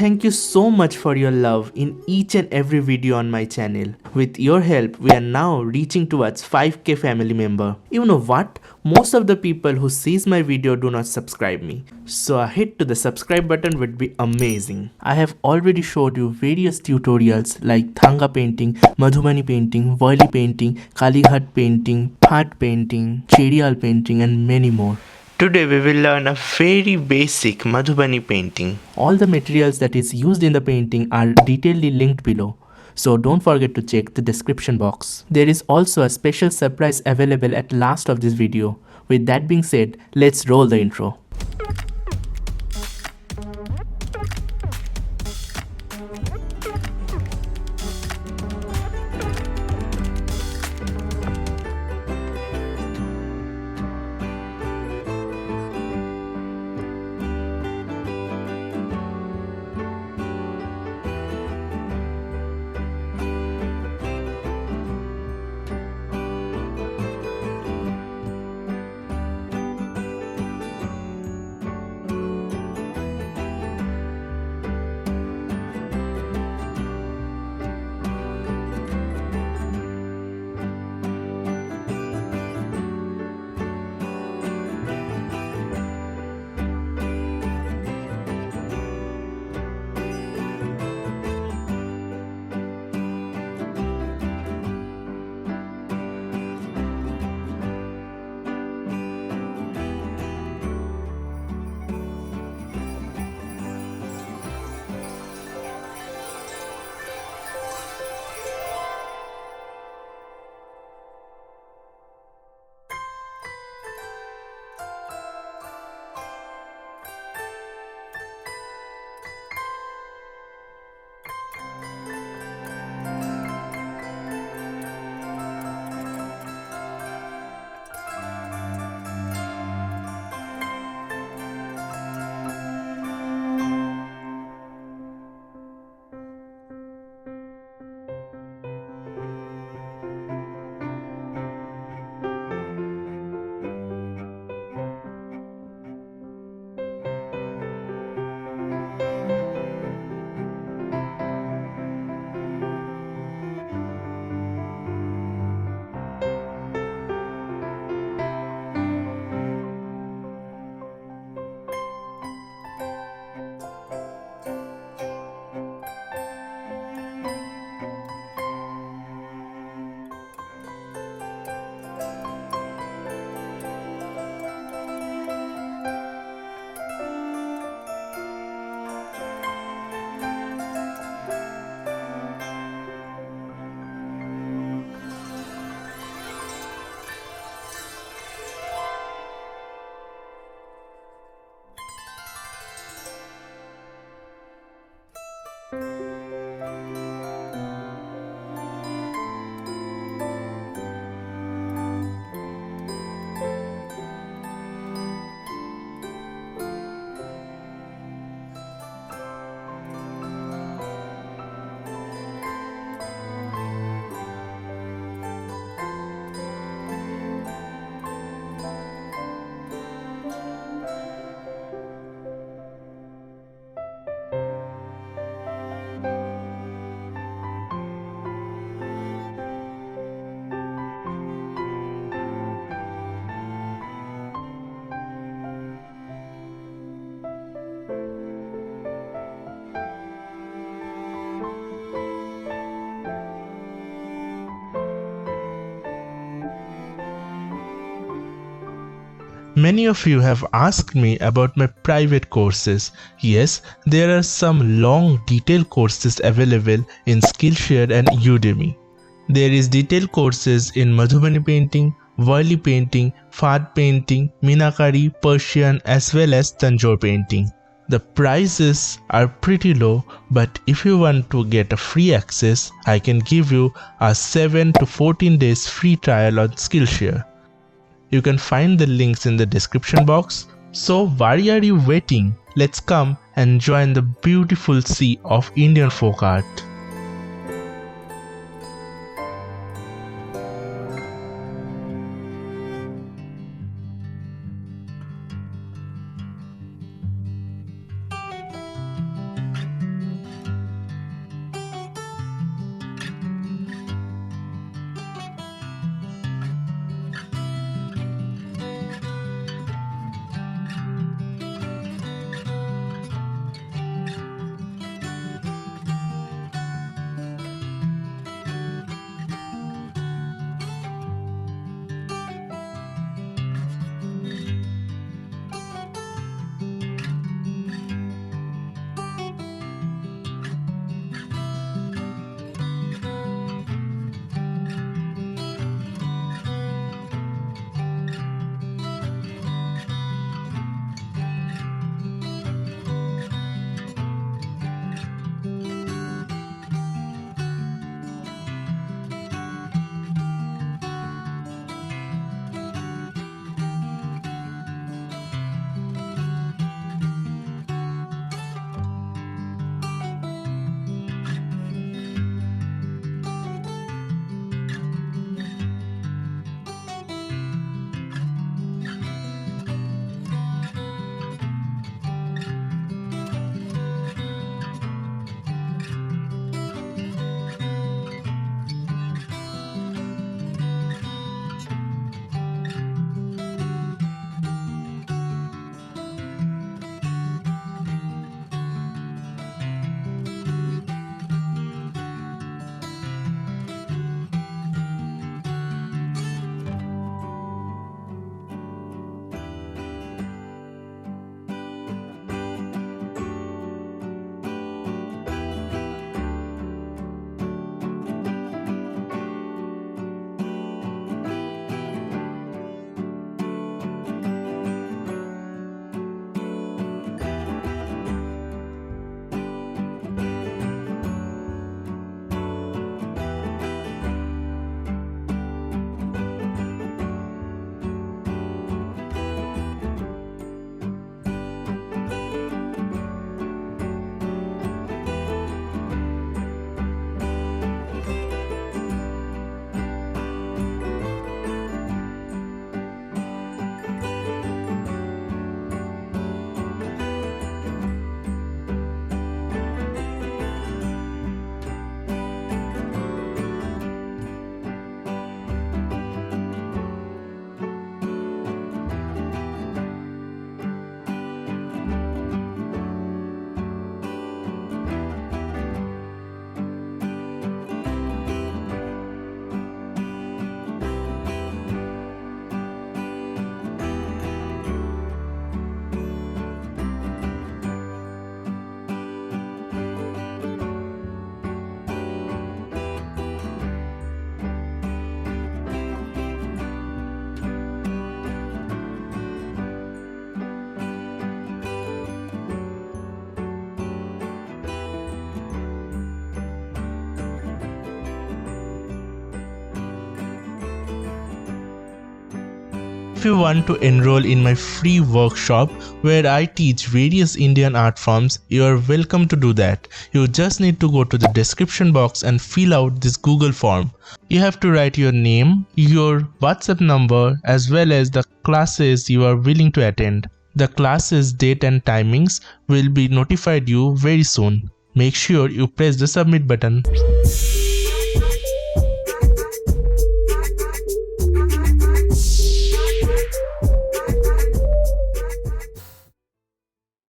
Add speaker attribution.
Speaker 1: thank you so much for your love in each and every video on my channel. With your help, we are now reaching towards 5k family member. You know what? Most of the people who sees my video do not subscribe me. So a hit to the subscribe button would be amazing. I have already showed you various tutorials like Thanga painting, Madhubani painting, Worli painting, Kalighat painting, Phat painting, Cherial painting and many more. Today we will learn a very basic Madhubani painting. All the materials that is used in the painting are detailedly linked below. So don't forget to check the description box. There is also a special surprise available at last of this video. With that being said, let's roll the intro. Many of you have asked me about my private courses. Yes, there are some long detailed courses available in Skillshare and Udemy. There is detailed courses in Madhubani painting, Worli painting, Phat painting, Meenakari, Persian as well as Tanjore painting. The prices are pretty low, but if you want to get a free access, I can give you a 7 to 14 days free trial on Skillshare. You can find the links in the description box. So why are you waiting? Let's come and join the beautiful sea of Indian folk art. If you want to enroll in my free workshop where I teach various Indian art forms, you are welcome to do that. You just need to go to the description box and fill out this Google form. You have to write your name, your WhatsApp number, as well as the classes you are willing to attend. The classes date and timings will be notified you very soon. Make sure you press the submit button.